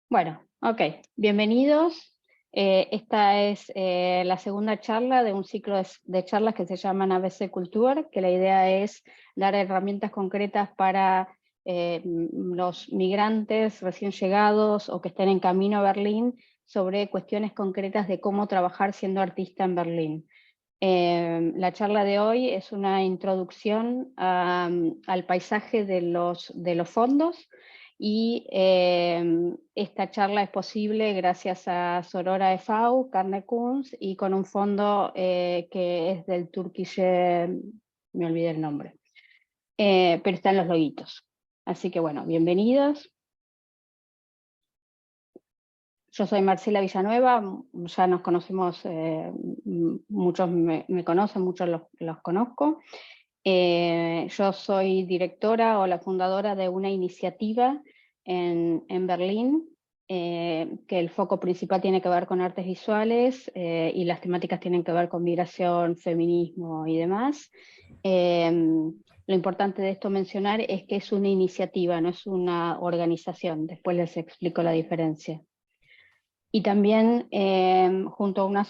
Bueno, ok, bienvenidos. Esta es la segunda charla de un ciclo de charlas que se llaman ABC Culture, que la idea es dar herramientas concretas para los migrantes recién llegados o que estén en camino a Berlín sobre cuestiones concretas de cómo trabajar siendo artista en Berlín. La charla de hoy es una introducción al paisaje de los fondos y esta charla es posible gracias a Sorora e.V., Carne Kunz y con un fondo que es del Turkish, me olvidé el nombre, pero están los loguitos. Así que bueno, bienvenidos. Yo soy Marcela Villanueva, ya nos conocemos, muchos me conocen, muchos los conozco. Yo soy directora o la fundadora de una iniciativa en Berlín, que el foco principal tiene que ver con artes visuales y las temáticas tienen que ver con migración, feminismo y demás. Lo importante de esto mencionar es que es una iniciativa, no es una organización. Después les explico la diferencia. Y también, junto a unas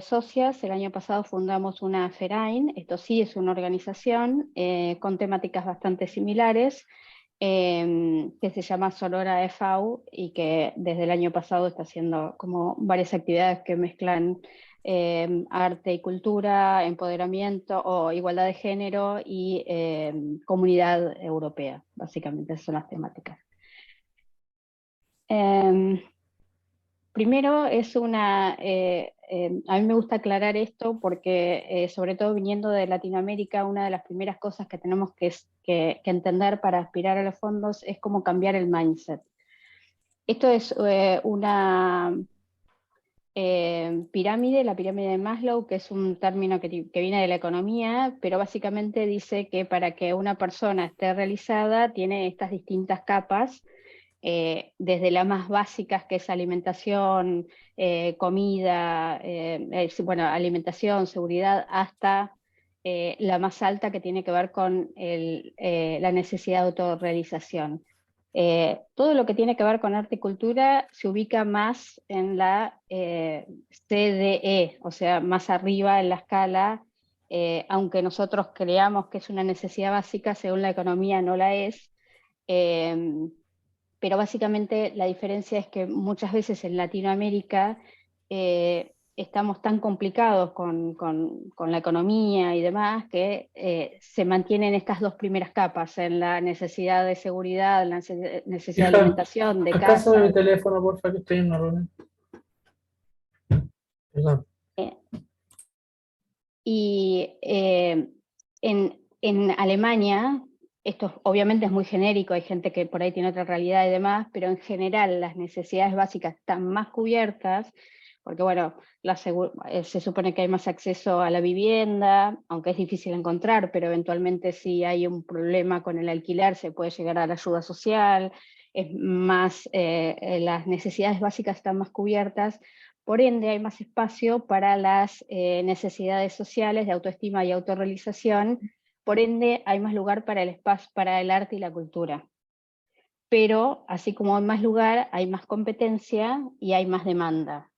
socias, el año pasado fundamos una Verein, esto sí es una organización con temáticas bastante similares, que se llama Sorora e.V. y que desde el año pasado está haciendo como varias actividades que mezclan arte y cultura, empoderamiento o igualdad de género y comunidad europea, básicamente esas son las temáticas. Primero es a mí me gusta aclarar esto porque sobre todo viniendo de Latinoamérica, una de las primeras cosas que tenemos que entender para aspirar a los fondos es cómo cambiar el mindset. Esto es una pirámide, la pirámide de Maslow, que es un término que viene de la economía, pero básicamente dice que para que una persona esté realizada tiene estas distintas capas, desde las más básicas, que es alimentación, comida, bueno, alimentación, seguridad, hasta la más alta que tiene que ver con la necesidad de autorrealización. Todo lo que tiene que ver con arte y cultura se ubica más en la CDE, o sea, más arriba en la escala, aunque nosotros creamos que es una necesidad básica, según la economía no la es. Pero básicamente la diferencia es que muchas veces en Latinoamérica estamos tan complicados con la economía y demás que se mantienen estas dos primeras capas, en la necesidad de seguridad, la necesidad de Hija, alimentación, de pásame casa. mi teléfono, porfa, que estoy en una reunión. Perdón. eh, y en Alemania, esto obviamente es muy genérico, hay gente que por ahí tiene otra realidad y demás, pero en general las necesidades básicas están más cubiertas, porque bueno, se supone que hay más acceso a la vivienda, aunque es difícil encontrar, pero eventualmente si hay un problema con el alquiler se puede llegar a la ayuda social, es más, las necesidades básicas están más cubiertas. Por ende, hay más espacio para las necesidades sociales de autoestima y autorrealización. Por ende, hay más lugar para el espacio, para el arte y la cultura. Pero, así como hay más lugar, hay más competencia y hay más demanda.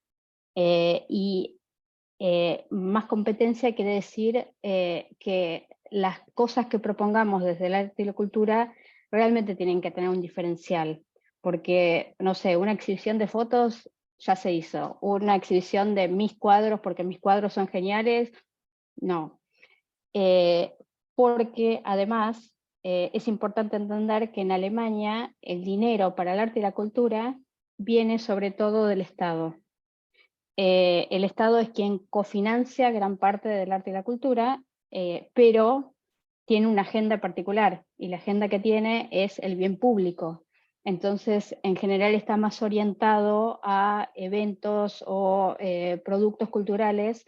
Más competencia quiere decir que las cosas que propongamos desde el arte y la cultura realmente tienen que tener un diferencial. Porque, no sé, una exhibición de fotos ya se hizo, una exhibición de mis cuadros porque mis cuadros son geniales, no. Porque además es importante entender que en Alemania el dinero para el arte y la cultura viene sobre todo del Estado. El Estado es quien cofinancia gran parte del arte y la cultura, pero tiene una agenda particular, y la agenda que tiene es el bien público. Entonces, en general está más orientado a eventos o productos culturales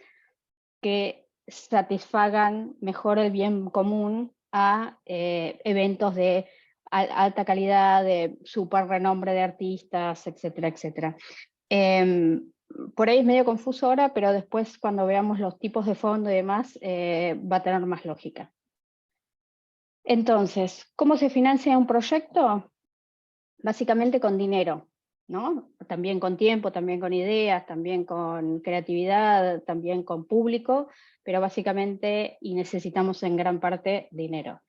que satisfagan mejor el bien común a eventos de alta calidad, de super renombre de artistas, etcétera, etcétera. Por ahí es medio confuso ahora, pero después cuando veamos los tipos de fondo y demás, va a tener más lógica. Entonces, ¿cómo se financia un proyecto? básicamente con dinero, ¿no? También con tiempo, también con ideas, también con creatividad, también con público, pero básicamente, y necesitamos en gran parte, dinero.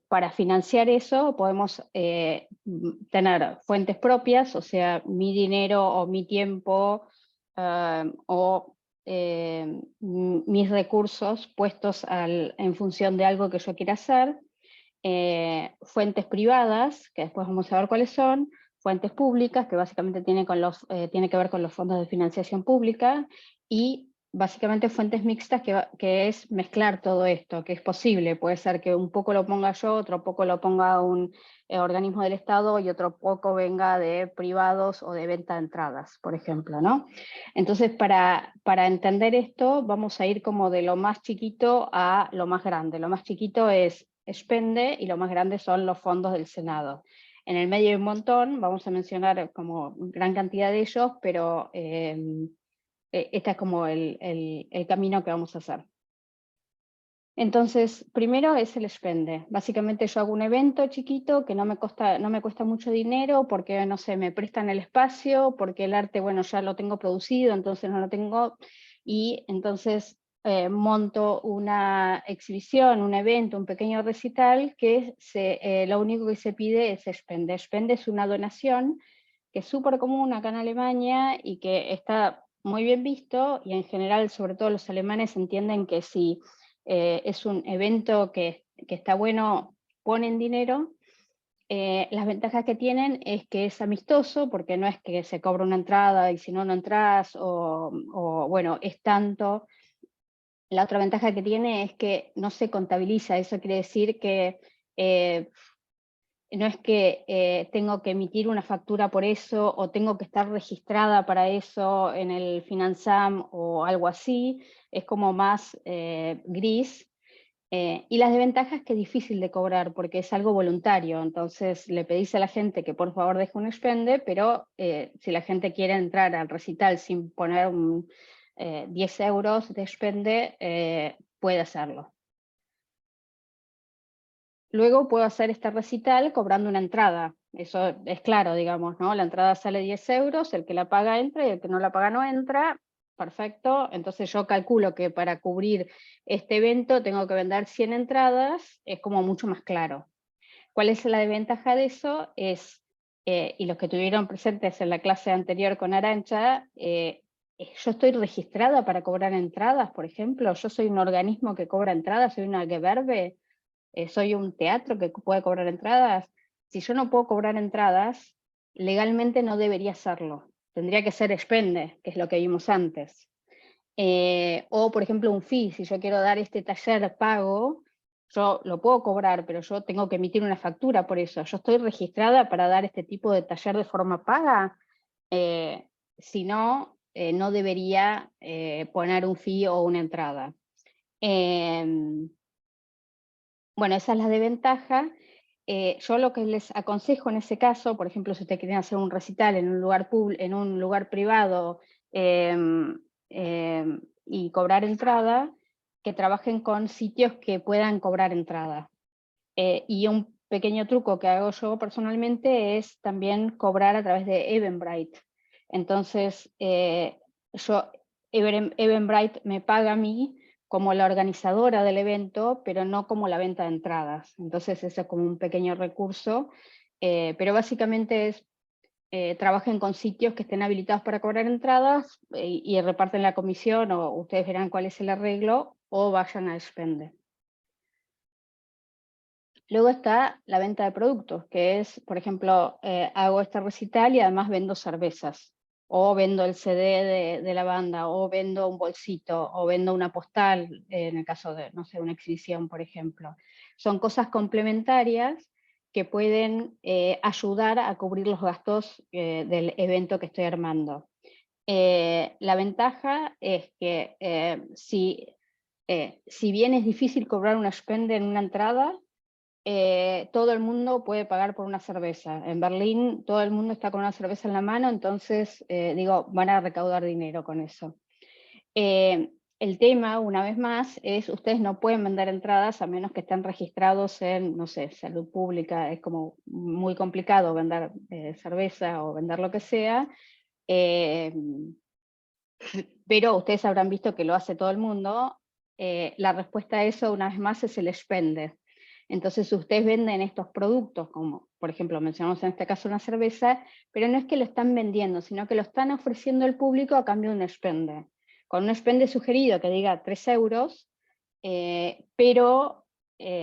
Para financiar eso podemos tener fuentes propias, o sea, mi dinero o mi tiempo o mis recursos puestos en función de algo que yo quiera hacer, fuentes privadas, que después vamos a ver cuáles son, fuentes públicas, que básicamente tiene que ver con los fondos de financiación pública, y básicamente fuentes mixtas, que es mezclar todo esto, que es posible. Puede ser que un poco lo ponga yo, otro poco lo ponga un organismo del Estado y otro poco venga de privados o de venta de entradas, por ejemplo, ¿no? Entonces, para entender esto, vamos a ir como de lo más chiquito a lo más grande. Lo más chiquito es Spende y lo más grande son los fondos del Senado. En el medio hay un montón, vamos a mencionar como gran cantidad de ellos, pero este es como el camino que vamos a hacer. Entonces, primero es el Spende. Básicamente yo hago un evento chiquito que no me cuesta mucho dinero, porque, no sé, me prestan el espacio, porque el arte, bueno, ya lo tengo producido, entonces no lo tengo, y entonces monto una exhibición, un evento, un pequeño recital, que lo único que se pide es Spende. Spende es una donación que es súper común acá en Alemania y que está muy bien visto, y en general, sobre todo los alemanes, entienden que si es un evento que está bueno, ponen dinero. Las ventajas que tienen es que es amistoso, porque no es que se cobra una entrada y si no, no entras, o bueno, es tanto. La otra ventaja que tiene es que no se contabiliza. Eso quiere decir que no es que tengo que emitir una factura por eso, o tengo que estar registrada para eso en el Finansam o algo así. Es como más gris. Y las desventajas es que es difícil de cobrar porque es algo voluntario. Entonces le pedís a la gente que por favor deje un Spende, pero si la gente quiere entrar al recital sin poner 10 euros de Spende, puede hacerlo. Luego puedo hacer este recital cobrando una entrada. Eso es claro, digamos, ¿no? La entrada sale 10 euros, el que la paga entra y el que no la paga no entra. Perfecto. Entonces yo calculo que para cubrir este evento tengo que vender 100 entradas, es como mucho más claro. ¿Cuál es la desventaja de eso? Y los que tuvieron presentes en la clase anterior con Arantxa, yo estoy registrada para cobrar entradas, por ejemplo. Yo soy un organismo que cobra entradas, soy una Gewerbe. Soy un teatro que puede cobrar entradas. Si yo no puedo cobrar entradas, legalmente no debería hacerlo. Tendría que ser Spende, que es lo que vimos antes. O, por ejemplo, un fee. Si yo quiero dar este taller pago, yo lo puedo cobrar, pero yo tengo que emitir una factura por eso. Yo estoy registrada para dar este tipo de taller de forma paga. Si no, no debería poner un fee o una entrada. Bueno, esa es la desventaja. Yo lo que les aconsejo en ese caso, por ejemplo, si ustedes quieren hacer un recital en un lugar privado y cobrar entrada, que trabajen con sitios que puedan cobrar entrada. Y un pequeño truco que hago yo personalmente es también cobrar a través de Eventbrite. Entonces, Eventbrite me paga a mí como la organizadora del evento, pero no como la venta de entradas. Entonces, eso es como un pequeño recurso, pero básicamente es trabajen con sitios que estén habilitados para cobrar entradas y reparten la comisión, o ustedes verán cuál es el arreglo, o vayan a Spende. Luego está la venta de productos, que es, por ejemplo, hago este recital y además vendo cervezas, o vendo el CD de la banda, o vendo un bolsito, o vendo una postal, en el caso de, no sé, una exhibición, por ejemplo. Son cosas complementarias que pueden ayudar a cubrir los gastos del evento que estoy armando. La ventaja es que si bien es difícil cobrar una Spende en una entrada, todo el mundo puede pagar por una cerveza. En Berlín todo el mundo está con una cerveza en la mano, entonces digo, van a recaudar dinero con eso. El tema, una vez más, es ustedes no pueden vender entradas a menos que estén registrados en, no sé, salud pública. Es como muy complicado vender cerveza o vender lo que sea. Pero ustedes habrán visto que lo hace todo el mundo. La respuesta a eso, una vez más, es el spende. Entonces, ustedes venden estos productos, como por ejemplo mencionamos en este caso una cerveza, pero no es que lo están vendiendo, sino que lo están ofreciendo al público a cambio de un spende. Con un spende sugerido que diga 3 euros, pero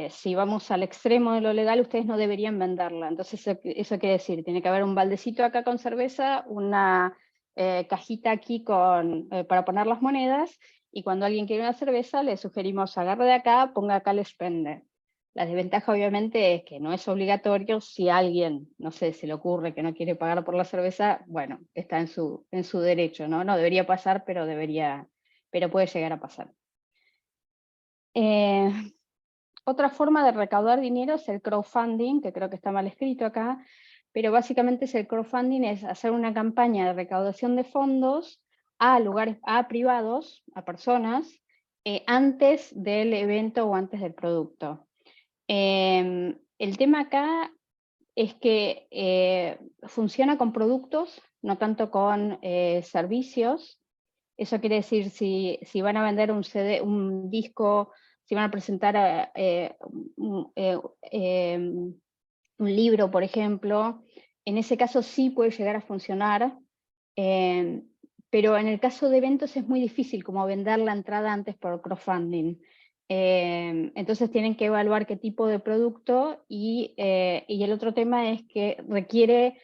si vamos al extremo de lo legal, ustedes no deberían venderla. Entonces, eso quiere decir, tiene que haber un baldecito acá con cerveza, una cajita aquí para poner las monedas, y cuando alguien quiere una cerveza, le sugerimos agarre de acá, ponga acá el spende. La desventaja obviamente es que no es obligatorio. Si a alguien, no sé, se le ocurre que no quiere pagar por la cerveza, bueno, está en su derecho, ¿no? No debería pasar, pero puede llegar a pasar. Otra forma de recaudar dinero es el crowdfunding, que creo que está mal escrito acá, pero básicamente el crowdfunding es hacer una campaña de recaudación de fondos a lugares, a privados, a personas, antes del evento o antes del producto. El tema acá es que funciona con productos, no tanto con servicios. Eso quiere decir, si van a vender un CD, un disco, si van a presentar un libro, por ejemplo, en ese caso sí puede llegar a funcionar, pero en el caso de eventos es muy difícil como vender la entrada antes por crowdfunding. Entonces tienen que evaluar qué tipo de producto, y el otro tema es que requiere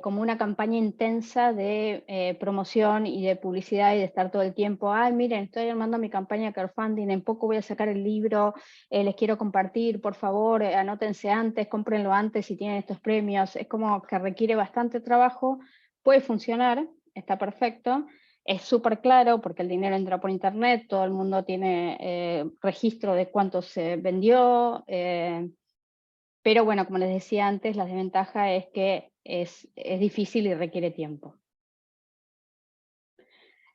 como una campaña intensa de promoción y de publicidad, y de estar todo el tiempo, ay, miren, estoy armando mi campaña de crowdfunding, en poco voy a sacar el libro, les quiero compartir, por favor, anótense antes, cómprenlo antes si tienen estos premios. Es como que requiere bastante trabajo. Puede funcionar, está perfecto, es súper claro porque el dinero entra por internet, todo el mundo tiene registro de cuánto se vendió, pero bueno, como les decía antes, la desventaja es que es difícil y requiere tiempo.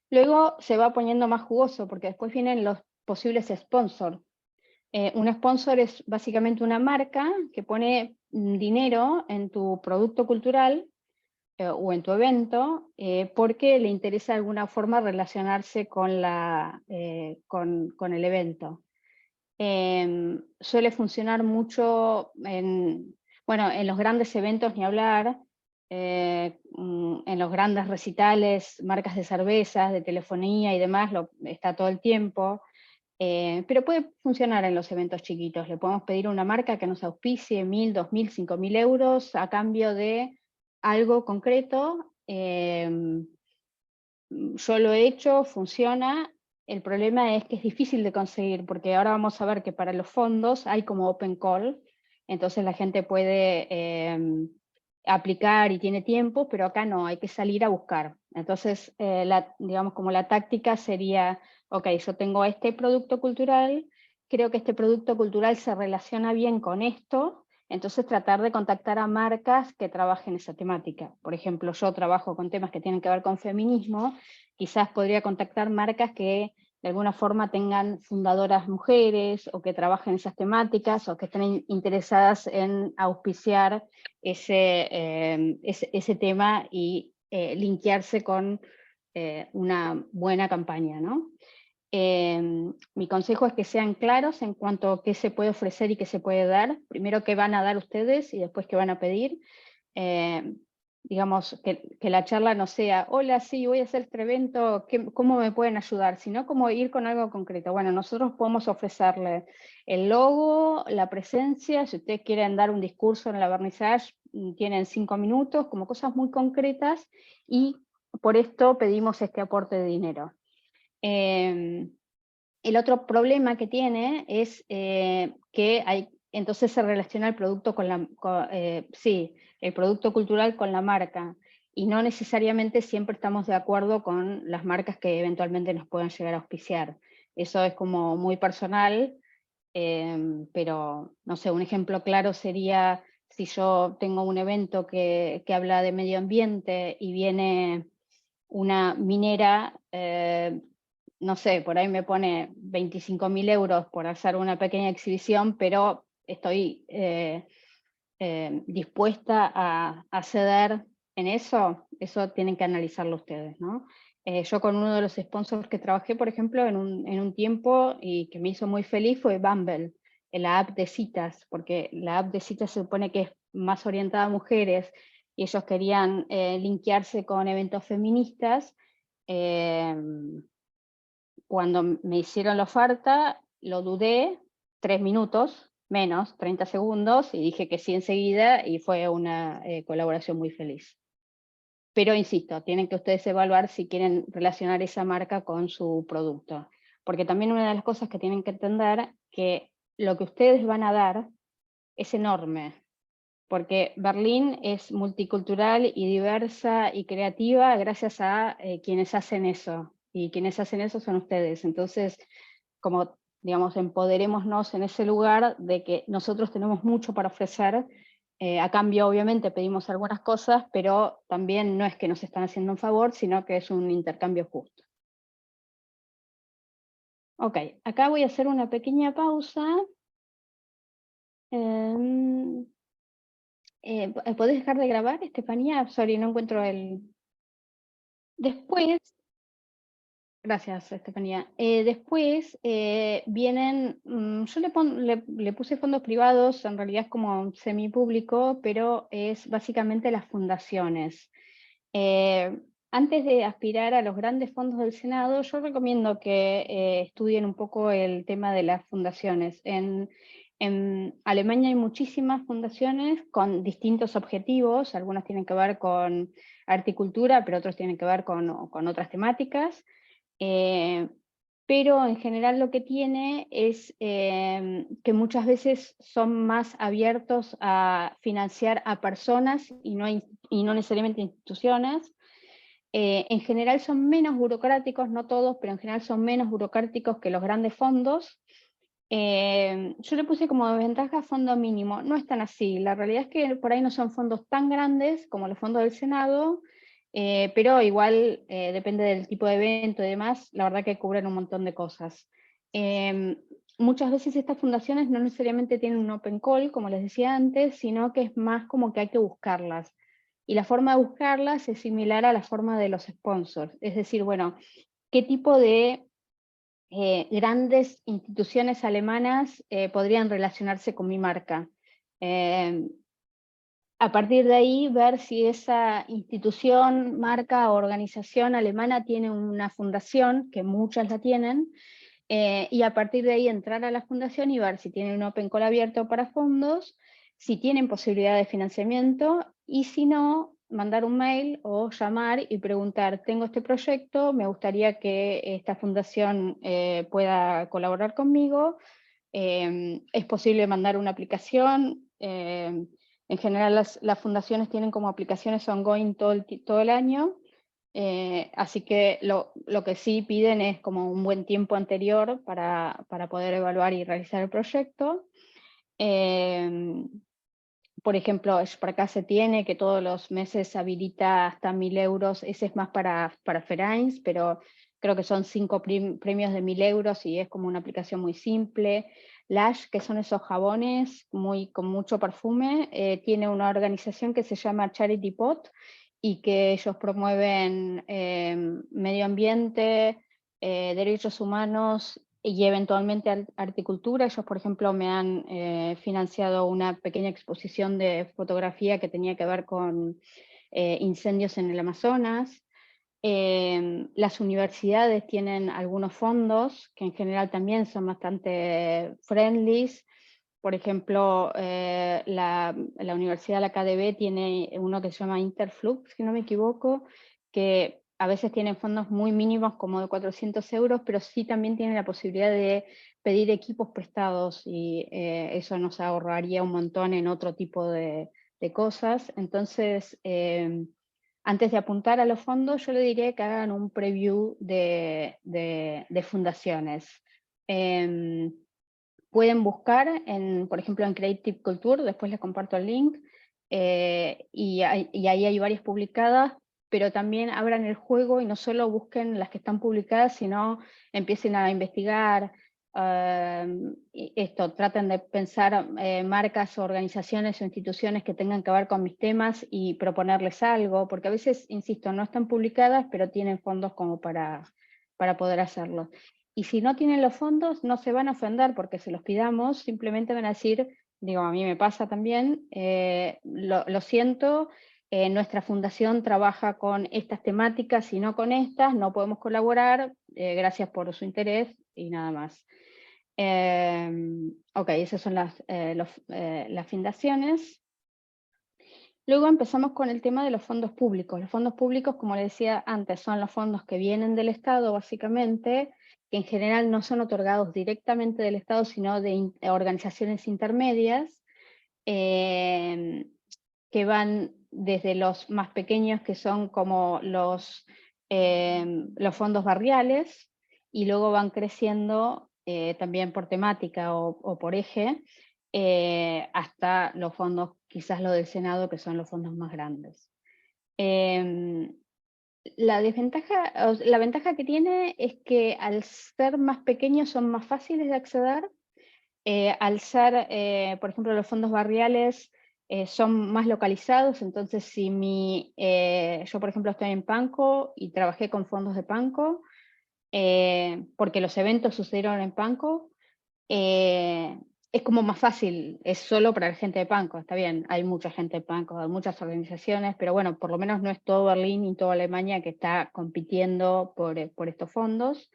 Luego se va poniendo más jugoso porque después vienen los posibles sponsors. Un sponsor es básicamente una marca que pone dinero en tu producto cultural o en tu evento porque le interesa de alguna forma relacionarse con el evento. Suele funcionar mucho en los grandes eventos, ni hablar, en los grandes recitales, marcas de cervezas, de telefonía y demás, está todo el tiempo. Pero puede funcionar en los eventos chiquitos. Le podemos pedir a una marca que nos auspicie 1.000, 2.000, 5.000 euros a cambio de algo concreto. Yo lo he hecho, funciona. El problema es que es difícil de conseguir, porque ahora vamos a ver que para los fondos hay como open call, entonces la gente puede aplicar y tiene tiempo, pero acá no, hay que salir a buscar. Entonces, digamos como la táctica sería, ok, yo tengo este producto cultural, creo que este producto cultural se relaciona bien con esto, entonces tratar de contactar a marcas que trabajen esa temática. Por ejemplo, yo trabajo con temas que tienen que ver con feminismo, quizás podría contactar marcas que de alguna forma tengan fundadoras mujeres, o que trabajen esas temáticas, o que estén interesadas en auspiciar ese tema y linkearse con una buena campaña, ¿no? Mi consejo es que sean claros en cuanto a qué se puede ofrecer y qué se puede dar. Primero qué van a dar ustedes y después qué van a pedir. Digamos, que la charla no sea, hola, sí, voy a hacer este evento, ¿cómo me pueden ayudar? Sino como ir con algo concreto. Bueno, nosotros podemos ofrecerle el logo, la presencia, si ustedes quieren dar un discurso en la vernissage, tienen 5 minutos, como cosas muy concretas, y por esto pedimos este aporte de dinero. El otro problema que tiene es que entonces se relaciona el producto el producto cultural con la marca, y no necesariamente siempre estamos de acuerdo con las marcas que eventualmente nos puedan llegar a auspiciar. Eso es como muy personal, pero no sé, un ejemplo claro sería si yo tengo un evento que habla de medio ambiente y viene una minera no sé, por ahí me pone 25.000 euros por hacer una pequeña exhibición, pero estoy dispuesta a ceder en eso tienen que analizarlo ustedes, ¿no? Yo con uno de los sponsors que trabajé, por ejemplo, en un tiempo y que me hizo muy feliz fue Bumble, en la app de citas, porque la app de citas se supone que es más orientada a mujeres y ellos querían linkearse con eventos feministas. Cuando me hicieron la oferta, lo dudé 3 minutos, menos, 30 segundos, y dije que sí enseguida, y fue una colaboración muy feliz. Pero insisto, tienen que ustedes evaluar si quieren relacionar esa marca con su producto. Porque también una de las cosas que tienen que entender que lo que ustedes van a dar es enorme. Porque Berlín es multicultural y diversa y creativa gracias a quienes hacen eso. Y quienes hacen eso son ustedes. Entonces, como digamos, empoderémonos en ese lugar de que nosotros tenemos mucho para ofrecer. A cambio, obviamente, pedimos algunas cosas, pero también no es que nos están haciendo un favor, sino que es un intercambio justo. Ok, acá voy a hacer una pequeña pausa. ¿Podés dejar de grabar, Estefanía? Sorry, no encuentro el... Después, gracias, Estefanía. Después vienen, yo le puse fondos privados, en realidad es como semipúblico, pero es básicamente las fundaciones. Antes de aspirar a los grandes fondos del Senado, yo recomiendo que estudien un poco el tema de las fundaciones. En Alemania hay muchísimas fundaciones con distintos objetivos, algunas tienen que ver con horticultura, pero otros tienen que ver con otras temáticas. Pero en general lo que tiene es que muchas veces son más abiertos a financiar a personas y no necesariamente instituciones. En general son menos burocráticos, no todos, pero en general son menos burocráticos que los grandes fondos. Yo le puse como desventaja fondo mínimo, no es tan así, la realidad es que por ahí no son fondos tan grandes como los fondos del Senado, pero igual depende del tipo de evento y demás, la verdad que cubren un montón de cosas. Muchas veces estas fundaciones no necesariamente tienen un open call, como les decía antes, sino que es más como que hay que buscarlas. Y la forma de buscarlas es similar a la forma de los sponsors, es decir, bueno, ¿qué tipo de grandes instituciones alemanas podrían relacionarse con mi marca? A partir de ahí, ver si esa institución, marca o organización alemana tiene una fundación, que muchas la tienen, y a partir de ahí entrar a la fundación y ver si tienen un open call abierto para fondos, si tienen posibilidad de financiamiento, y si no, mandar un mail o llamar y preguntar, tengo este proyecto, me gustaría que esta fundación pueda colaborar conmigo, es posible mandar una aplicación. En general las fundaciones tienen como aplicaciones ongoing todo el año, así que lo que sí piden es como un buen tiempo anterior para poder evaluar y realizar el proyecto. Por ejemplo, por acá se tiene que todos los meses habilita hasta 1.000 euros, ese es más para Vereins, pero creo que son 5 premios de 1.000 euros y es como una aplicación muy simple. Lush, que son esos jabones con mucho perfume, tiene una organización que se llama Charity Pot y que ellos promueven medio ambiente, derechos humanos y eventualmente horticultura. Ellos, por ejemplo, me han financiado una pequeña exposición de fotografía que tenía que ver con incendios en el Amazonas. Las universidades tienen algunos fondos que en general también son bastante friendly. Por ejemplo, la Universidad de la KDB tiene uno que se llama Interflux, si no me equivoco, que a veces tienen fondos muy mínimos como de 400 euros, pero sí también tienen la posibilidad de pedir equipos prestados y eso nos ahorraría un montón en otro tipo de cosas. Entonces, antes de apuntar a los fondos, yo le diría que hagan un preview de fundaciones. Pueden buscar, por ejemplo, en Creative Culture, después les comparto el link, y ahí hay varias publicadas, pero también abran el juego y no solo busquen las que están publicadas, sino empiecen a investigar, traten de pensar marcas, organizaciones o instituciones que tengan que ver con mis temas y proponerles algo, porque a veces, insisto, no están publicadas, pero tienen fondos como para poder hacerlo. Y si no tienen los fondos, no se van a ofender porque se los pidamos, simplemente van a decir, digo, a mí me pasa también, lo siento, nuestra fundación trabaja con estas temáticas y no con estas, no podemos colaborar, gracias por su interés y nada más. Ok, esas son las fundaciones. Luego empezamos con el tema de los fondos públicos. Los fondos públicos, como les decía antes, son los fondos que vienen del Estado, básicamente, que en general no son otorgados directamente del Estado, sino de organizaciones intermedias, que van desde los más pequeños, que son como los fondos barriales, y luego van creciendo también por temática o por eje, hasta los fondos, quizás lo del Senado, que son los fondos más grandes. La ventaja que tiene es que al ser más pequeños son más fáciles de acceder. Al ser, por ejemplo, los fondos barriales son más localizados, entonces si yo por ejemplo estoy en Panco y trabajé con fondos de Panco, porque los eventos sucedieron en Panco, es como más fácil, es solo para la gente de Panco, está bien, hay mucha gente de Panco, hay muchas organizaciones, pero bueno, por lo menos no es todo Berlín y toda Alemania que está compitiendo por estos fondos.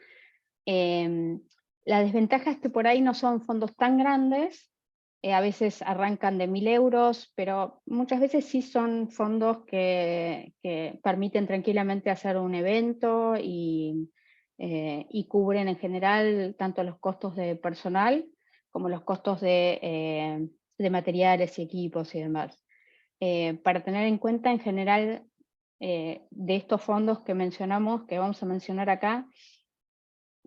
La desventaja es que por ahí no son fondos tan grandes, a veces arrancan de 1.000 euros, pero muchas veces sí son fondos que permiten tranquilamente hacer un evento y cubren en general tanto los costos de personal como los costos de materiales y equipos y demás. Para tener en cuenta en general de estos fondos que mencionamos, que vamos a mencionar acá,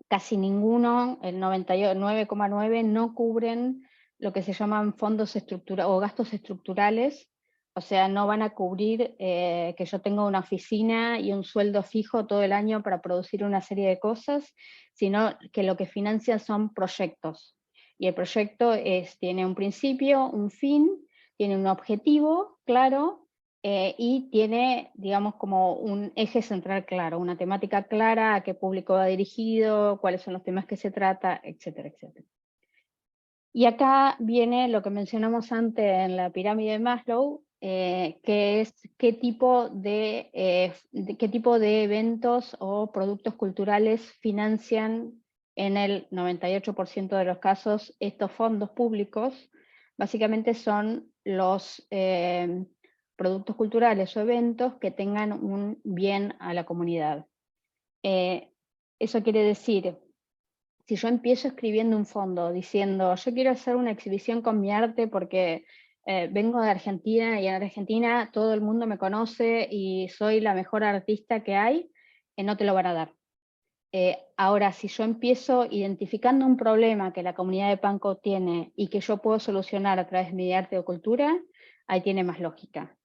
casi ninguno, el 99,9, no cubren lo que se llaman fondos estructurales o gastos estructurales, o sea, no van a cubrir que yo tenga una oficina y un sueldo fijo todo el año para producir una serie de cosas, sino que lo que financian son proyectos. Y el proyecto tiene un principio, un fin, tiene un objetivo claro, y tiene, digamos, como un eje central claro, una temática clara, a qué público va dirigido, cuáles son los temas que se trata, etcétera, etcétera. Y acá viene lo que mencionamos antes en la pirámide de Maslow, que es qué tipo de eventos o productos culturales financian en el 98% de los casos estos fondos públicos. Básicamente son los productos culturales o eventos que tengan un bien a la comunidad. Eso quiere decir, si yo empiezo escribiendo un fondo diciendo, yo quiero hacer una exhibición con mi arte porque vengo de Argentina y en Argentina todo el mundo me conoce y soy la mejor artista que hay, no te lo van a dar. Ahora, si yo empiezo identificando un problema que la comunidad de Panco tiene y que yo puedo solucionar a través de mi arte o cultura, ahí tiene más lógica.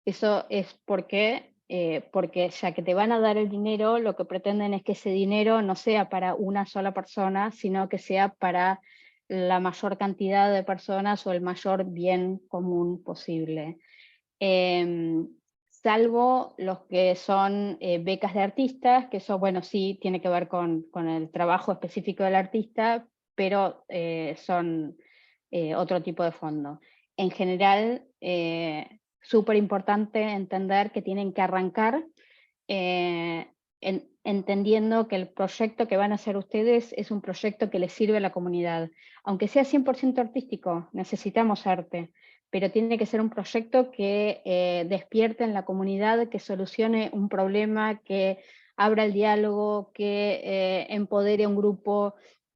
Eso es porque ya que te van a dar el dinero, lo que pretenden es que ese dinero no sea para una sola persona, sino que sea para la mayor cantidad de personas o el mayor bien común posible. Salvo los que son becas de artistas, que eso, bueno, sí tiene que ver con el trabajo específico del artista, pero son otro tipo de fondo. En general, súper importante entender que tienen que arrancar entendiendo que el proyecto que van a hacer ustedes es un proyecto que les sirve a la comunidad. Aunque sea 100% artístico, necesitamos arte, pero tiene que ser un proyecto que despierte en la comunidad, que solucione un problema, que abra el diálogo, que empodere a un grupo,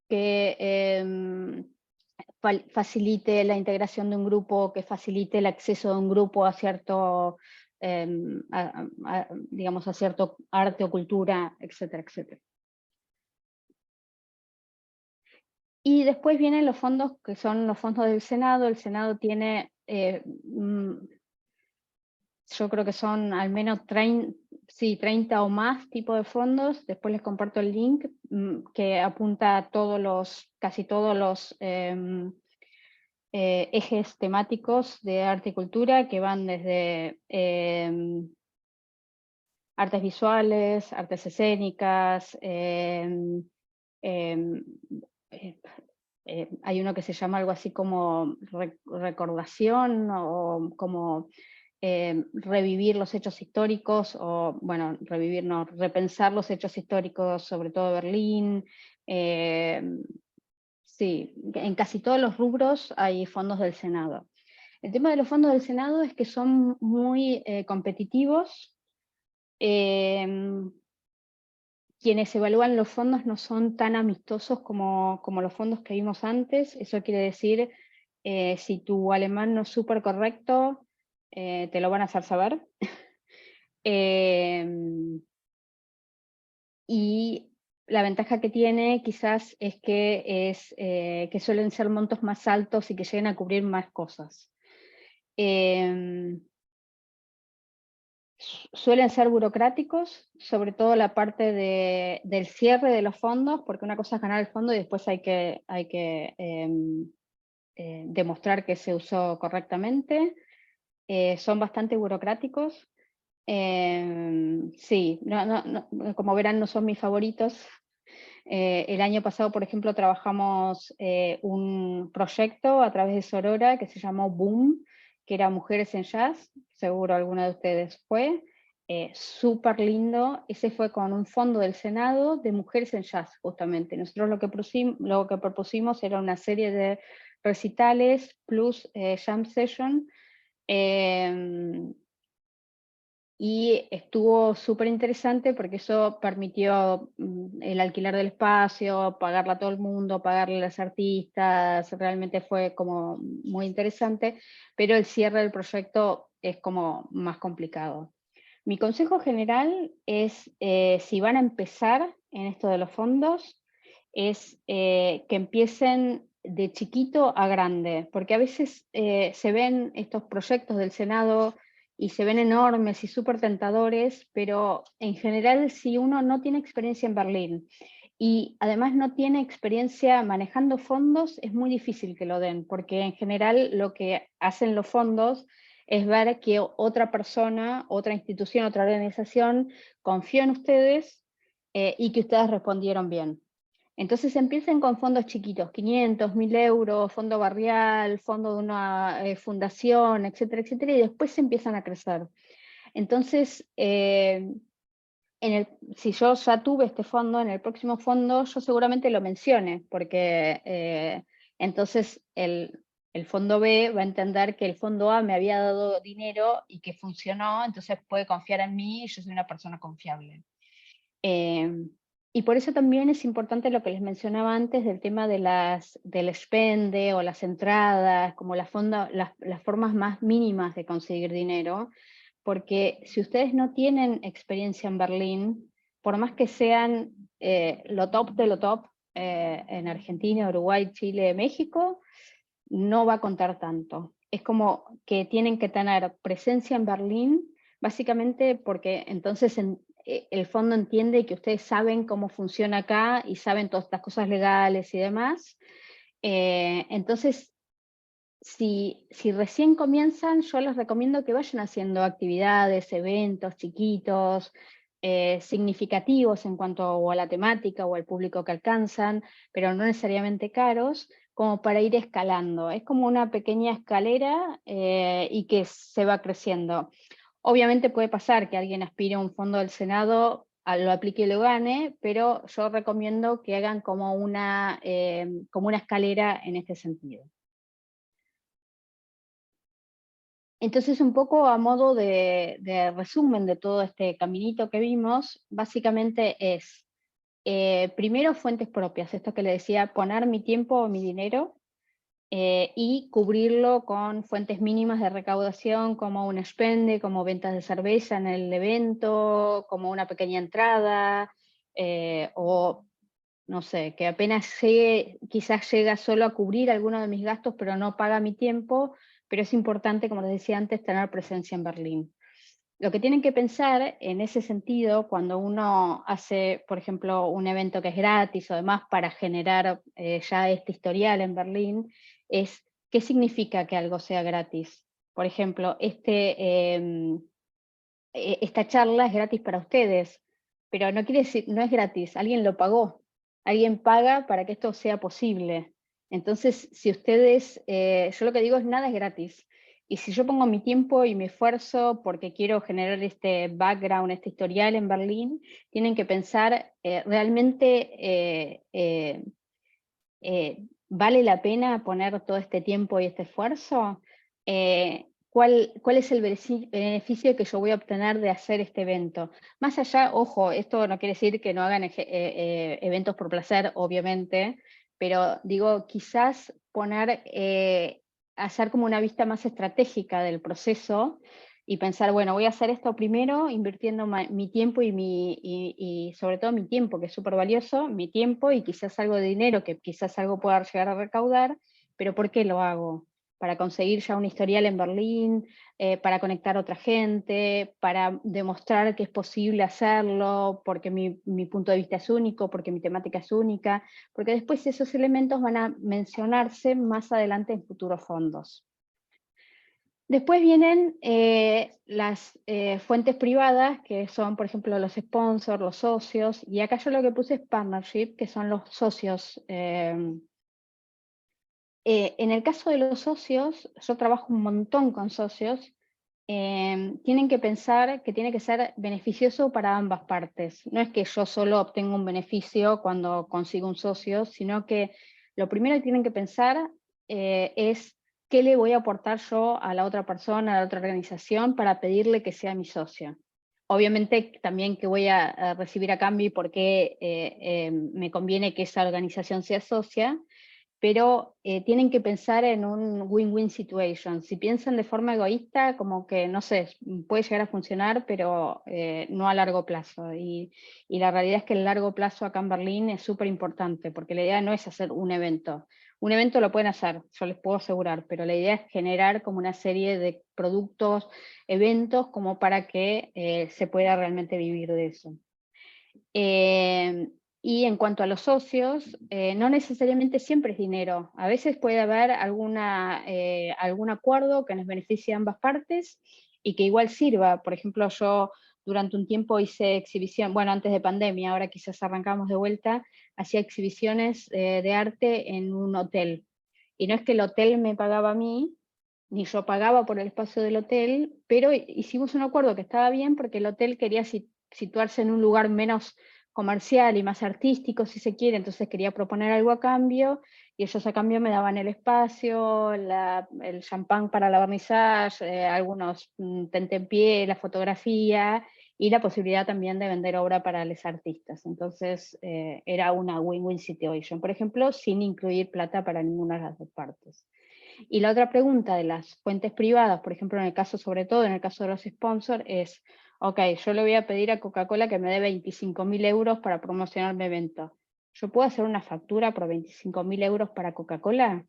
que facilite la integración de un grupo, que facilite el acceso de un grupo a cierto, digamos, a cierto arte o cultura, etcétera, etcétera. Y después vienen los fondos que son los fondos del Senado. El Senado tiene, yo creo que son al menos 30 sí, 30 o más tipos de fondos. Después les comparto el link que apunta a casi todos los ejes temáticos de arte y cultura, que van desde artes visuales, artes escénicas, hay uno que se llama algo así como recordación o como revivir los hechos históricos, o bueno, revivir, no, repensar los hechos históricos, sobre todo Berlín. Sí, en casi todos los rubros hay fondos del Senado. El tema de los fondos del Senado es que son muy competitivos. Quienes evalúan los fondos no son tan amistosos como los fondos que vimos antes. Eso quiere decir, si tu alemán no es súper correcto, te lo van a hacer saber. Y la ventaja que tiene quizás es que suelen ser montos más altos y que lleguen a cubrir más cosas. Suelen ser burocráticos, sobre todo la parte del cierre de los fondos, porque una cosa es ganar el fondo y después hay que demostrar que se usó correctamente. Son bastante burocráticos. Sí, como verán, no son mis favoritos. El año pasado, por ejemplo, trabajamos un proyecto a través de Sorora que se llamó Boom, que era Mujeres en Jazz, seguro alguna de ustedes fue. Súper lindo. Ese fue con un fondo del Senado de Mujeres en Jazz, justamente. Nosotros lo que propusimos era una serie de recitales plus jam session, y estuvo súper interesante porque eso permitió el alquiler del espacio, pagarle a todo el mundo, pagarle a los artistas. Realmente fue como muy interesante, pero el cierre del proyecto es como más complicado. Mi consejo general es, si van a empezar en esto de los fondos, es que empiecen de chiquito a grande, porque a veces se ven estos proyectos del Senado y se ven enormes y súper tentadores, pero en general, si uno no tiene experiencia en Berlín y además no tiene experiencia manejando fondos, es muy difícil que lo den, porque en general lo que hacen los fondos es ver que otra persona, otra institución, otra organización confió en ustedes y que ustedes respondieron bien. Entonces empiecen con fondos chiquitos, 500, 1000 euros, fondo barrial, fondo de una fundación, etcétera, etcétera, y después se empiezan a crecer. Entonces, si yo ya tuve este fondo, en el próximo fondo yo seguramente lo mencione, porque entonces el fondo B va a entender que el fondo A me había dado dinero y que funcionó, entonces puede confiar en mí y yo soy una persona confiable. Y por eso también es importante lo que les mencionaba antes del tema del spende o las entradas, como las formas más mínimas de conseguir dinero, porque si ustedes no tienen experiencia en Berlín, por más que sean lo top de lo top en Argentina, Uruguay, Chile, México, no va a contar tanto. Es como que tienen que tener presencia en Berlín, básicamente porque entonces el fondo entiende que ustedes saben cómo funciona acá y saben todas estas cosas legales y demás. Entonces, si recién comienzan, yo les recomiendo que vayan haciendo actividades, eventos chiquitos, significativos en cuanto a la temática o al público que alcanzan, pero no necesariamente caros, como para ir escalando. Es como una pequeña escalera y que se va creciendo. Obviamente puede pasar que alguien aspire a un fondo del Senado, lo aplique y lo gane, pero yo recomiendo que hagan como una escalera en este sentido. Entonces, un poco a modo de resumen de todo este caminito que vimos, básicamente es, primero, fuentes propias, esto que le decía, poner mi tiempo o mi dinero y cubrirlo con fuentes mínimas de recaudación, como un spende, como ventas de cerveza en el evento, como una pequeña entrada, o no sé, que apenas llegue, quizás llega solo a cubrir algunos de mis gastos, pero no paga mi tiempo, pero es importante, como les decía antes, tener presencia en Berlín. Lo que tienen que pensar en ese sentido, cuando uno hace, por ejemplo, un evento que es gratis o demás para generar ya este historial en Berlín, es qué significa que algo sea gratis. Por ejemplo, esta charla es gratis para ustedes, pero no quiere decir, no es gratis, alguien lo pagó, alguien paga para que esto sea posible. Entonces, si ustedes, yo lo que digo es nada es gratis. Y si yo pongo mi tiempo y mi esfuerzo porque quiero generar este background, este historial en Berlín, tienen que pensar, ¿realmente vale la pena poner todo este tiempo y este esfuerzo? ¿Cuál es el beneficio que yo voy a obtener de hacer este evento? Más allá, ojo, esto no quiere decir que no hagan eventos por placer, obviamente, pero digo, quizás hacer como una vista más estratégica del proceso y pensar, bueno, voy a hacer esto primero, invirtiendo mi tiempo y sobre todo mi tiempo, que es súper valioso, mi tiempo y quizás algo de dinero, que quizás algo pueda llegar a recaudar, pero ¿por qué lo hago? Para conseguir ya un historial en Berlín, para conectar a otra gente, para demostrar que es posible hacerlo, porque mi punto de vista es único, porque mi temática es única, porque después esos elementos van a mencionarse más adelante en futuros fondos. Después vienen las fuentes privadas, que son, por ejemplo, los sponsors, los socios, y acá yo lo que puse es partnership, que son los socios. En el caso de los socios, yo trabajo un montón con socios, tienen que pensar que tiene que ser beneficioso para ambas partes. No es que yo solo obtenga un beneficio cuando consigo un socio, sino que lo primero que tienen que pensar es qué le voy a aportar yo a la otra persona, a la otra organización, para pedirle que sea mi socio. Obviamente también que voy a recibir a cambio y por qué me conviene que esa organización sea socia, pero tienen que pensar en un win-win situation. Si piensan de forma egoísta, como que, no sé, puede llegar a funcionar, pero no a largo plazo. Y la realidad es que el largo plazo acá en Berlín es súper importante, porque la idea no es hacer un evento. Un evento lo pueden hacer, yo les puedo asegurar, pero la idea es generar como una serie de productos, eventos, como para que se pueda realmente vivir de eso. Y en cuanto a los socios, no necesariamente siempre es dinero. A veces puede haber algún acuerdo que nos beneficie a ambas partes y que igual sirva. Por ejemplo, yo durante un tiempo hice exhibición, bueno, antes de pandemia, ahora quizás arrancamos de vuelta, hacía exhibiciones de arte en un hotel. Y no es que el hotel me pagaba a mí, ni yo pagaba por el espacio del hotel, pero hicimos un acuerdo que estaba bien porque el hotel quería situarse en un lugar menos comercial y más artístico, si se quiere, entonces quería proponer algo a cambio, y ellos a cambio me daban el espacio, el champán para la vernissage, algunos tentempié, la fotografía, y la posibilidad también de vender obra para los artistas. Entonces era una win-win situation, por ejemplo, sin incluir plata para ninguna de las dos partes. Y la otra pregunta de las fuentes privadas, por ejemplo, en el caso, sobre todo en el caso de los sponsors, es, ok, yo le voy a pedir a Coca-Cola que me dé 25.000 euros para promocionar mi evento. ¿Yo puedo hacer una factura por 25.000 euros para Coca-Cola?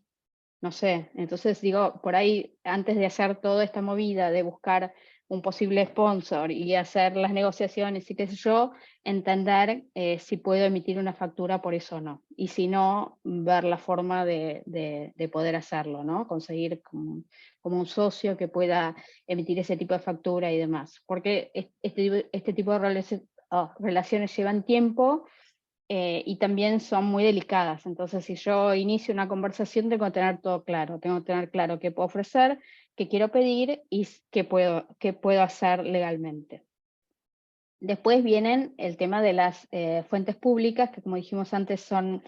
No sé, entonces digo, por ahí, antes de hacer toda esta movida de buscar un posible sponsor y hacer las negociaciones y qué sé yo, entender si puedo emitir una factura por eso o no. Y si no, ver la forma de poder hacerlo, ¿no? Conseguir como un socio que pueda emitir ese tipo de factura y demás. Porque este tipo de relaciones llevan tiempo y también son muy delicadas. Entonces, si yo inicio una conversación, tengo que tener todo claro. Tengo que tener claro qué puedo ofrecer, qué quiero pedir y qué puedo hacer legalmente. Después vienen el tema de las fuentes públicas, que como dijimos antes son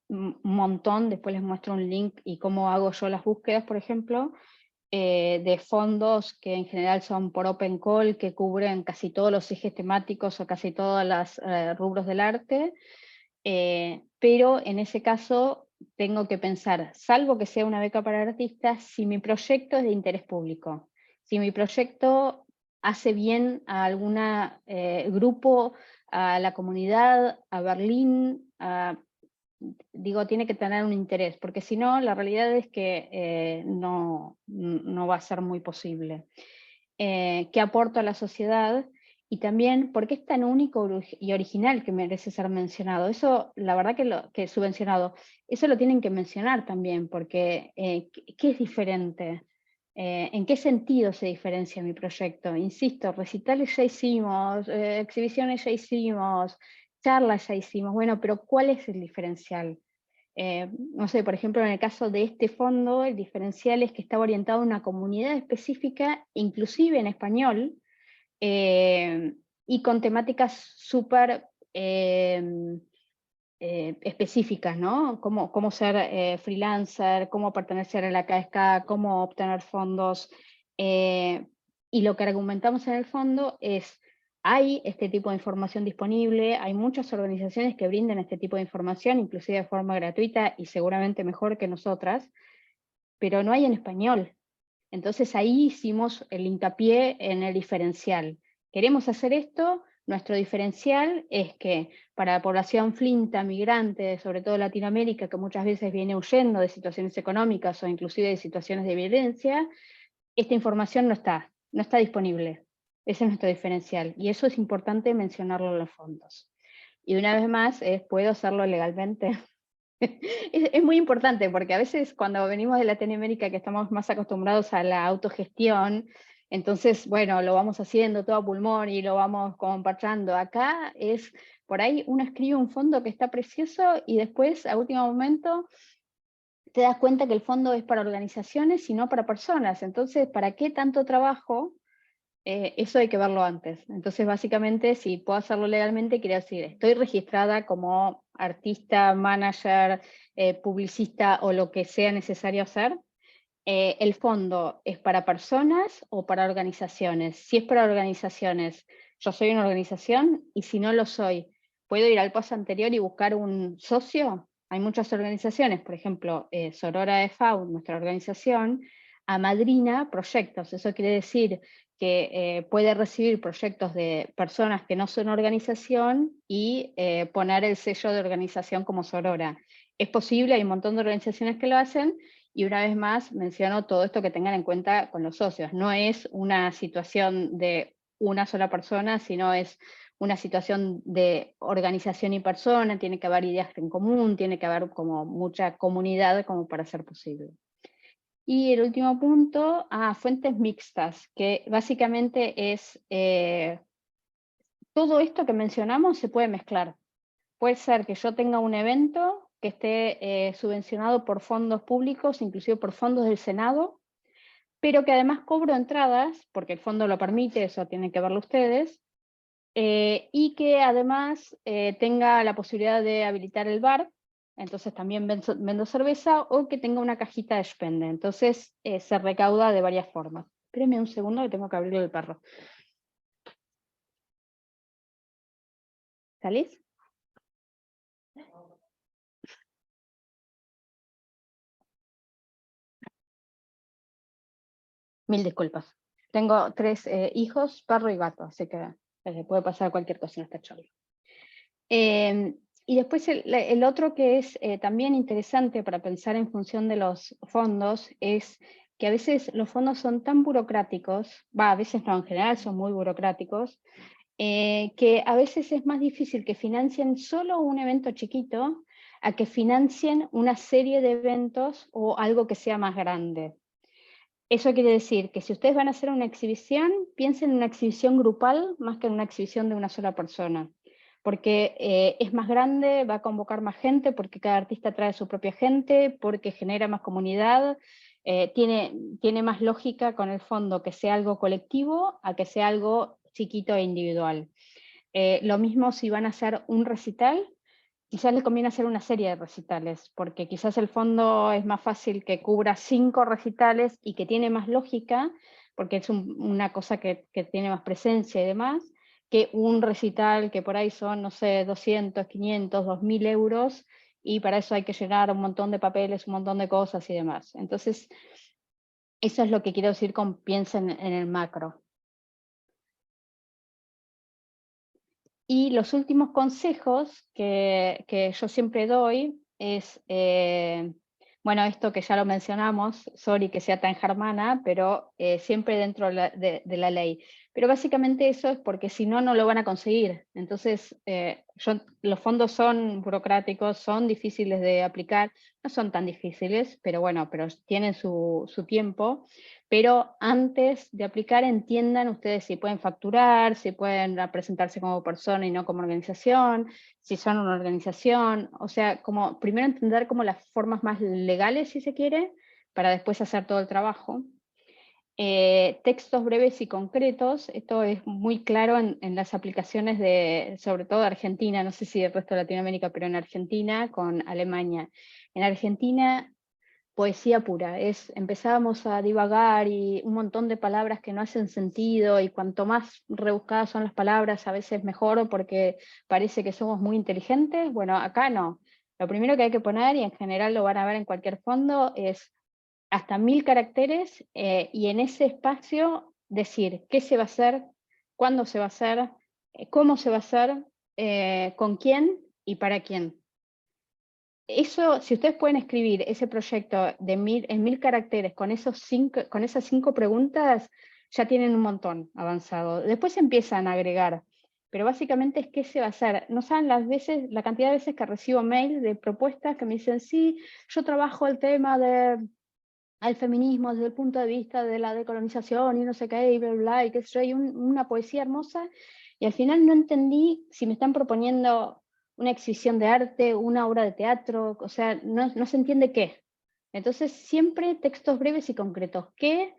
un montón. Después les muestro un link y cómo hago yo las búsquedas, por ejemplo, de fondos que en general son por open call, que cubren casi todos los ejes temáticos o casi todos los rubros del arte. Pero en ese caso tengo que pensar, salvo que sea una beca para artistas, si mi proyecto es de interés público, si mi proyecto hace bien a algún grupo, a la comunidad, a Berlín, digo, tiene que tener un interés, porque si no, la realidad es que no va a ser muy posible. qué aporto a la sociedad, y también por qué es tan único y original que merece ser mencionado. Eso, la verdad que subvencionado, eso lo tienen que mencionar también, porque ¿qué es diferente? ¿En qué sentido se diferencia mi proyecto? Insisto, recitales ya hicimos, exhibiciones ya hicimos, charlas ya hicimos, bueno, pero ¿cuál es el diferencial? No sé, por ejemplo, en el caso de este fondo, el diferencial es que está orientado a una comunidad específica, inclusive en español, y con temáticas súper específicas, ¿no? Cómo ser freelancer, cómo pertenecer a la KSK, cómo obtener fondos. Y lo que argumentamos en el fondo es, hay este tipo de información disponible, hay muchas organizaciones que brindan este tipo de información, inclusive de forma gratuita y seguramente mejor que nosotras, pero no hay en español. Entonces ahí hicimos el hincapié en el diferencial. Queremos hacer esto, nuestro diferencial es que para la población flinta, migrante, sobre todo Latinoamérica, que muchas veces viene huyendo de situaciones económicas o inclusive de situaciones de violencia, esta información no está disponible. Ese es nuestro diferencial y eso es importante mencionarlo en los fondos. Y una vez más, ¿puedo hacerlo legalmente? Es muy importante porque a veces cuando venimos de Latinoamérica que estamos más acostumbrados a la autogestión, entonces, bueno, lo vamos haciendo todo a pulmón y lo vamos como parchando. Acá es, por ahí uno escribe un fondo que está precioso y después, a último momento, te das cuenta que el fondo es para organizaciones y no para personas. Entonces, ¿para qué tanto trabajo? Eso hay que verlo antes. Entonces, básicamente, si puedo hacerlo legalmente, quiere decir, estoy registrada como artista, manager, publicista o lo que sea necesario hacer. El fondo es para personas o para organizaciones. Si es para organizaciones, yo soy una organización y si no lo soy, ¿puedo ir al paso anterior y buscar un socio? Hay muchas organizaciones, por ejemplo, Sorora de FAU, nuestra organización, amadrina proyectos. Eso quiere decir que puede recibir proyectos de personas que no son organización y poner el sello de organización como Sorora. Es posible, hay un montón de organizaciones que lo hacen, y una vez más menciono todo esto que tengan en cuenta con los socios. No es una situación de una sola persona, sino es una situación de organización y persona, tiene que haber ideas en común, tiene que haber como mucha comunidad como para ser posible. Y el último punto, fuentes mixtas, que básicamente es todo esto que mencionamos se puede mezclar. Puede ser que yo tenga un evento que esté subvencionado por fondos públicos, inclusive por fondos del Senado, pero que además cobro entradas, porque el fondo lo permite, eso tienen que verlo ustedes, y que además tenga la posibilidad de habilitar el bar, entonces también vendo cerveza, o que tenga una cajita de spende. Entonces se recauda de varias formas. Espérenme un segundo que tengo que abrirle el perro. ¿Salís? Mil disculpas. Tengo 3 hijos, perro y gato, así que puede pasar cualquier cosa en esta charla. Y después el otro que es también interesante para pensar en función de los fondos es que a veces los fondos son tan burocráticos, a veces no, en general son muy burocráticos, que a veces es más difícil que financien solo un evento chiquito a que financien una serie de eventos o algo que sea más grande. Eso quiere decir que si ustedes van a hacer una exhibición, piensen en una exhibición grupal más que en una exhibición de una sola persona, porque es más grande, va a convocar más gente, porque cada artista trae su propia gente, porque genera más comunidad, tiene más lógica con el fondo que sea algo colectivo a que sea algo chiquito e individual. Lo mismo si van a hacer un recital, quizás les conviene hacer una serie de recitales, porque quizás el fondo es más fácil que cubra 5 recitales y que tiene más lógica, porque es una cosa que tiene más presencia y demás, que un recital que por ahí son, no sé, 200, 500, 2000 euros, y para eso hay que llenar un montón de papeles, un montón de cosas y demás. Entonces, eso es lo que quiero decir con piensen en el macro. Y los últimos consejos que yo siempre doy es, Bueno, esto que ya lo mencionamos, sorry que sea tan germana, pero siempre dentro de la ley. Pero básicamente eso es porque si no, no lo van a conseguir. Entonces, los fondos son burocráticos, son difíciles de aplicar, no son tan difíciles, pero bueno, pero tienen su tiempo. Pero antes de aplicar, entiendan ustedes si pueden facturar, si pueden presentarse como persona y no como organización, si son una organización, o sea, como primero entender como las formas más legales, si se quiere, para después hacer todo el trabajo. Textos breves y concretos, esto es muy claro en las aplicaciones sobre todo de Argentina, no sé si del resto de Latinoamérica, pero en Argentina con Alemania. En Argentina, poesía pura, empezábamos a divagar y un montón de palabras que no hacen sentido, y cuanto más rebuscadas son las palabras, a veces mejor porque parece que somos muy inteligentes. Bueno, acá no. Lo primero que hay que poner, y en general lo van a ver en cualquier fondo, es hasta 1000 caracteres, y en ese espacio decir qué se va a hacer, cuándo se va a hacer, cómo se va a hacer, con quién y para quién. Eso, si ustedes pueden escribir ese proyecto en 1000 caracteres con esas 5 preguntas, ya tienen un montón avanzado. Después empiezan a agregar, pero básicamente es qué se va a hacer. No saben la cantidad de veces que recibo mails de propuestas que me dicen, sí, yo trabajo el tema al feminismo desde el punto de vista de la decolonización y no sé qué, y bla, bla, y qué sé yo, y una poesía hermosa, y al final no entendí si me están proponiendo una exhibición de arte, una obra de teatro, o sea, no se entiende qué. Entonces, siempre textos breves y concretos. ¿Qué?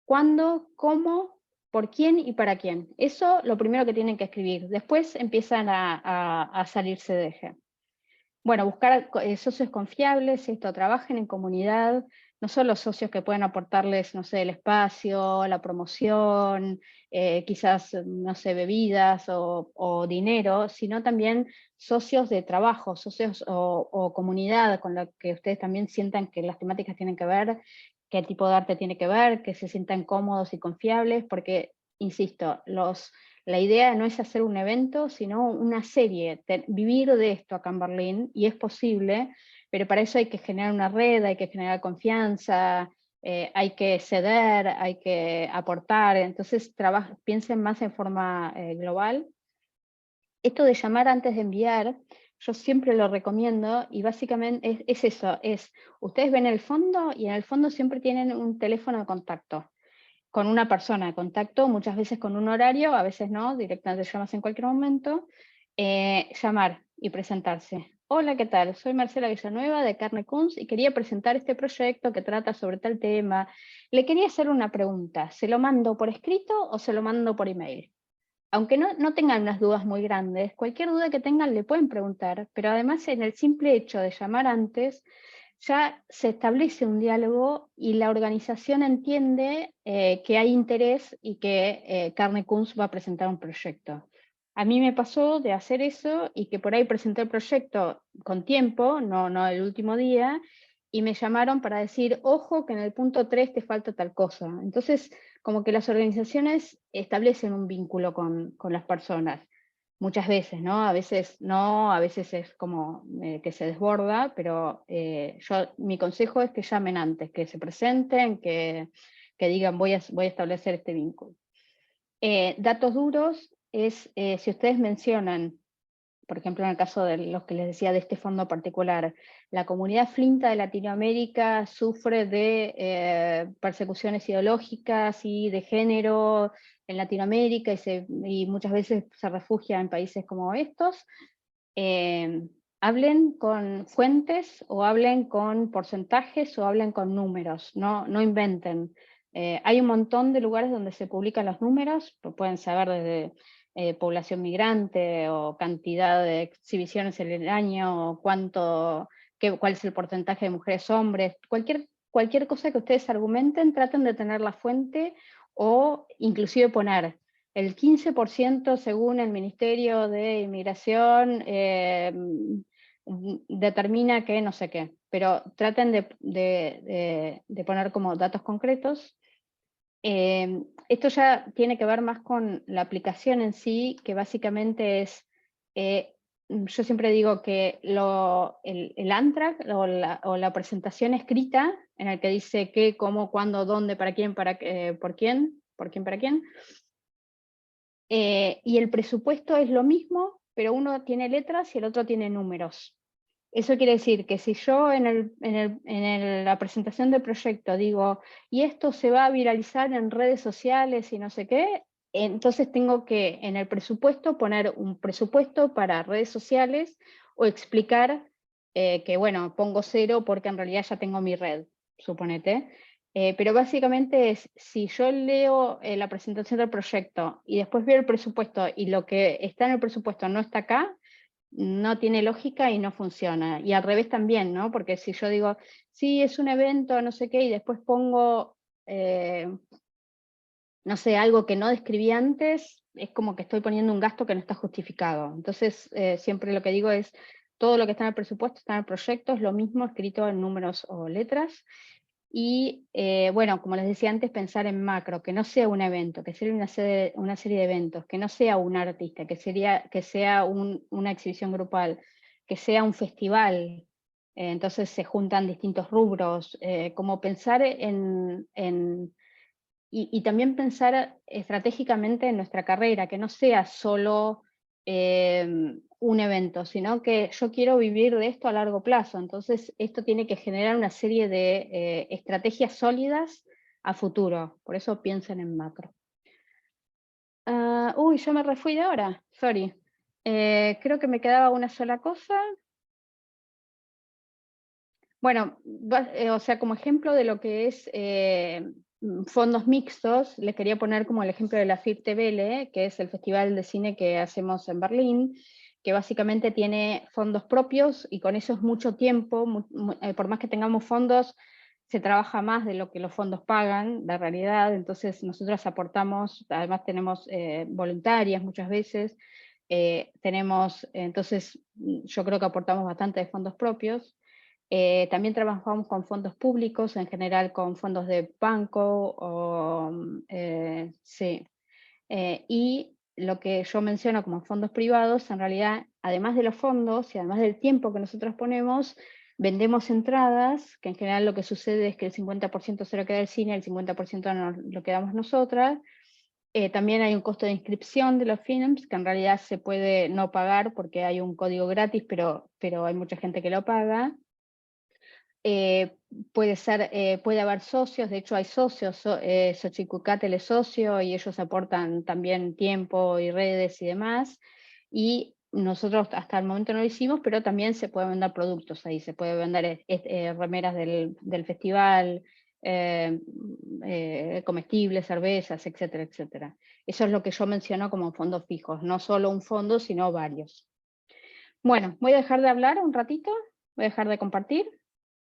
¿Cuándo? ¿Cómo? ¿Por quién y para quién? Eso lo primero que tienen que escribir. Después empiezan a salirse de eje. Bueno, buscar socios confiables, trabajen en comunidad, no solo socios que puedan aportarles, no sé, el espacio, la promoción, quizás, no sé, bebidas o dinero, sino también socios de trabajo, socios o comunidad con la que ustedes también sientan que las temáticas tienen que ver, qué tipo de arte tiene que ver, que se sientan cómodos y confiables, porque, insisto, la idea no es hacer un evento, sino una serie, vivir de esto acá en Berlín, y es posible, pero para eso hay que generar una red, hay que generar confianza, hay que ceder, hay que aportar, entonces piensen más en forma global. Esto de llamar antes de enviar, yo siempre lo recomiendo, y básicamente es eso, ustedes ven el fondo y en el fondo siempre tienen un teléfono de contacto con una persona de contacto, muchas veces con un horario, a veces no, directamente llamas en cualquier momento, llamar y presentarse. Hola, ¿qué tal? Soy Marcela Villanueva de Carne Kunz y quería presentar este proyecto que trata sobre tal tema. Le quería hacer una pregunta, ¿se lo mando por escrito o se lo mando por email? Aunque no tengan unas dudas muy grandes, cualquier duda que tengan le pueden preguntar, pero además en el simple hecho de llamar antes, ya se establece un diálogo y la organización entiende que hay interés y que Carne Kunz va a presentar un proyecto. A mí me pasó de hacer eso y que por ahí presenté el proyecto con tiempo, no el último día, y me llamaron para decir, ojo que en el punto 3 te falta tal cosa. Entonces, como que las organizaciones establecen un vínculo con las personas. Muchas veces, ¿no? A veces no, a veces es como que se desborda, pero mi consejo es que llamen antes, que se presenten, que digan voy a establecer este vínculo. Datos duros es, si ustedes mencionan, por ejemplo, en el caso de los que les decía de este fondo particular, la comunidad flinta de Latinoamérica sufre de persecuciones ideológicas y de género en Latinoamérica y muchas veces se refugia en países como estos. Hablen con fuentes o hablen con porcentajes o hablen con números, no inventen. Hay un montón de lugares donde se publican los números, pueden saber desde población migrante o cantidad de exhibiciones en el año, o cuál es el porcentaje de mujeres hombres, cualquier cosa que ustedes argumenten, traten de tener la fuente o inclusive poner el 15% según el Ministerio de Inmigración determina que no sé qué, pero traten de poner como datos concretos. Esto ya tiene que ver más con la aplicación en sí, que básicamente es yo siempre digo que el Antrag o la presentación escrita, en el que dice qué, cómo, cuándo, dónde, para quién, por quién, para quién, y el presupuesto es lo mismo, pero uno tiene letras y el otro tiene números. Eso quiere decir que si yo en la presentación del proyecto digo, y esto se va a viralizar en redes sociales y no sé qué, entonces tengo que en el presupuesto poner un presupuesto para redes sociales o explicar que, bueno, pongo 0 porque en realidad ya tengo mi red, suponete. Pero básicamente es, si yo leo la presentación del proyecto y después veo el presupuesto y lo que está en el presupuesto no está acá, no tiene lógica y no funciona. Y al revés también, ¿no? Porque si yo digo, sí, es un evento, no sé qué, y después pongo, no sé, algo que no describí antes, es como que estoy poniendo un gasto que no está justificado. Entonces, siempre lo que digo es, todo lo que está en el presupuesto está en el proyecto, es lo mismo escrito en números o letras. Y bueno, como les decía antes, pensar en macro, que no sea un evento, que sea una serie de eventos, que no sea un artista, que sea una exhibición grupal, que sea un festival. Entonces se juntan distintos rubros, como pensar y también pensar estratégicamente en nuestra carrera, que no sea solo un evento, sino que yo quiero vivir de esto a largo plazo. Entonces, esto tiene que generar una serie de estrategias sólidas a futuro. Por eso piensen en macro. Uy, yo me refui de ahora, sorry. Creo que me quedaba una sola cosa. Bueno, o sea, como ejemplo de lo que es fondos mixtos, les quería poner como el ejemplo de la FIRTEWELE, que es el festival de cine que hacemos en Berlín, que básicamente tiene fondos propios y con eso es mucho tiempo, por más que tengamos fondos, se trabaja más de lo que los fondos pagan, la realidad, entonces nosotros aportamos, además tenemos voluntarias muchas veces, entonces yo creo que aportamos bastante de fondos propios. También trabajamos con fondos públicos, en general con fondos de banco, sí. Y lo que yo menciono como fondos privados, en realidad, además de los fondos y además del tiempo que nosotros ponemos, vendemos entradas, que en general lo que sucede es que el 50% se lo queda el cine, el 50% lo quedamos nosotras. También hay un costo de inscripción de los films, que en realidad se puede no pagar porque hay un código gratis, pero hay mucha gente que lo paga. Puede haber socios, de hecho hay socios, Xochicalcoatl es socio y ellos aportan también tiempo y redes y demás, y nosotros hasta el momento no lo hicimos, pero también se pueden vender productos ahí, se puede vender remeras del festival, comestibles, cervezas, etcétera, etcétera. Eso es lo que yo menciono como fondos fijos, no solo un fondo, sino varios. Bueno, voy a dejar de hablar un ratito, voy a dejar de compartir.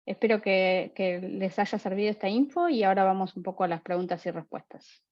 Espero que les haya servido esta info y ahora vamos un poco a las preguntas y respuestas.